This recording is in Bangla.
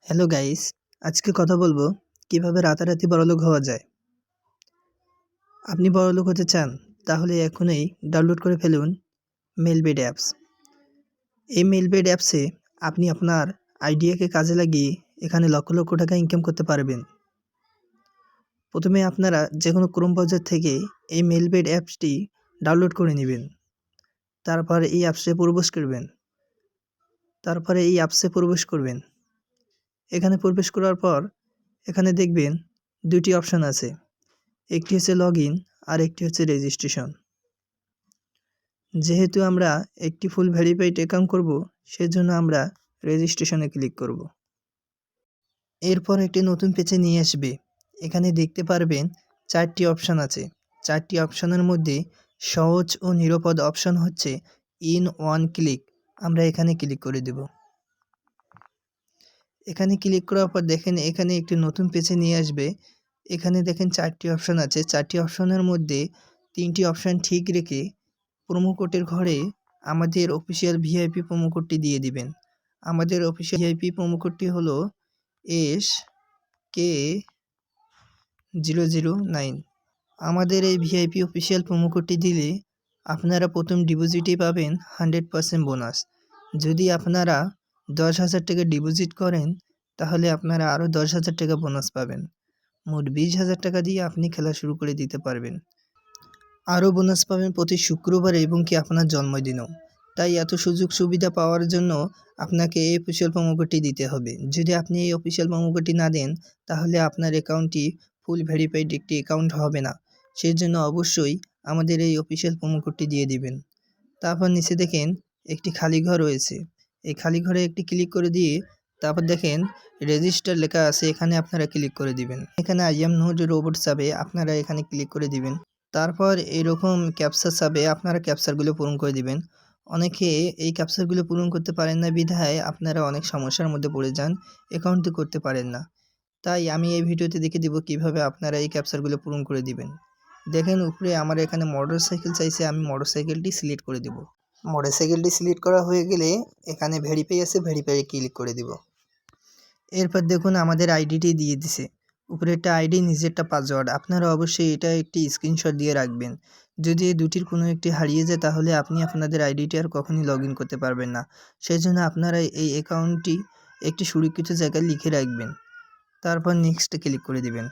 হ্যালো গাইস, আজকে কথা বলবো কিভাবে রাতারাতি বড়লোক হওয়া যায়। আপনি বড়লোক হতে চান তাহলে এখনই ডাউনলোড করে ফেলুন মেলবেড অ্যাপস। এই মেলবেড অ্যাপসে আপনি আপনার আইডিয়াকে কাজে লাগিয়ে এখানে লক্ষ লক্ষ টাকা ইনকাম করতে পারবেন। প্রথমে আপনারা যে কোনো ক্রোম ব্রাউজার থেকে এই মেলবেড অ্যাপসটি ডাউনলোড করে নেবেন। তারপর এই অ্যাপসে প্রবেশ করবেন। এখানে প্রবেশ করার পর এখানে দেখবেন দুটি অপশন আছে, একটি হচ্ছে লগইন আর একটি হচ্ছে রেজিস্ট্রেশন। যেহেতু আমরা একটি ফুল ভেরিফাইড অ্যাকাউন্ট করব, সেজন্য আমরা রেজিস্ট্রেশনে ক্লিক করব। এরপর একটি নতুন পেজে নিয়ে আসবে। এখানে দেখতে পারবেন 4টি অপশন আছে। 4টি অপশনের মধ্যে সহজ ও নিরাপদ অপশন হচ্ছে ইন ওয়ান ক্লিক। আমরা এখানে ক্লিক করে দেব। এখানে ক্লিক করার পর দেখেন এখানে একটি নতুন পেজে নিয়ে আসবে। এখানে দেখেন 4টি অপশন আছে। 4টি অপশনের মধ্যে 3টি অপশন ঠিক রেখে প্রোমো কোডের ঘরে আমাদের অফিসিয়াল ভিআইপি প্রোমো কোডটি দিয়ে দিবেন। আমাদের অফিসিয়াল ভিআইপি প্রোমো কোডটি হলো SK009। আমাদের এই ভিআইপি অফিসিয়াল প্রোমো কোডটি দিলে আপনারা প্রথম ডিপোজিটেই পাবেন 100% বোনাস। যদি আপনারা 10,000 টাকা ডিপোজিট করেন তাহলে আপনারা আরও 10,000 টাকা বোনাস পাবেন। মোট 20,000 টাকা দিয়ে আপনি খেলা শুরু করে দিতে পারবেন। আরও বোনাস পাবেন প্রতি শুক্রবার এবং কি আপনার জন্মদিনেও। তাই এত সুযোগ সুবিধা পাওয়ার জন্য আপনাকে এই অফিসিয়াল প্রোমো কোডটি দিতে হবে। যদি আপনি এই অফিসিয়াল প্রোমো কোডটি না দেন তাহলে আপনার অ্যাকাউন্টটি ফুল ভেরিফাইড একটি অ্যাকাউন্ট হবে না। সেই জন্য অবশ্যই আমাদের এই অফিসিয়াল প্রোমো কোডটি দিয়ে দিবেন। তারপর নিচে দেখেন একটি খালি ঘর রয়েছে। এই খালি ঘরে একটি ক্লিক করে দিয়ে তারপর দেখেন রেজিস্টার লেখা আছে, এখানে আপনারা ক্লিক করে দিবেন। এখানে আই এম নট রোবট চাবে, আপনারা এখানে ক্লিক করে দিবেন। তারপর এরকম ক্যাপচা চাবে, আপনারা ক্যাপচারগুলো পূরণ করে দিবেন। অনেকে এই ক্যাপচারগুলো পূরণ করতে পারেন না বিধায় আপনারা অনেক সমস্যার মধ্যে পড়ে যান, অ্যাকাউন্টটি করতে পারেন না। তাই আমি এই ভিডিওতে দেখে দিব কিভাবে আপনারা এই ক্যাপচারগুলো পূরণ করে দিবেন। দেখেন উপরে আমার এখানে মোটরসাইকেল চাইছে, আমি মোটরসাইকেলটি সিলেক্ট করে দিব। মোটরসাইকেলটি সিলেক্ট করা হয়ে গেলে এখানে ভেরিফাই আছে, ভেরিফাই ক্লিক করে দিব। এরপর দেখুন আমাদের আইডিটি দিয়ে দিছে। উপরে একটা আইডি, নিচেরটা পাসওয়ার্ড। আপনারা অবশ্যই এটা একটি স্ক্রিনশট দিয়ে রাখবেন। যদি এই দুটির কোনো একটি হারিয়ে যায় তাহলে আপনি আপনাদের আইডিটি আর কখনই লগ ইন করতে পারবেন না। সেই জন্য আপনারা এই অ্যাকাউন্টটি একটি সুরক্ষিত জায়গায় লিখে রাখবেন। তারপর নেক্সটে ক্লিক করে দিবেন।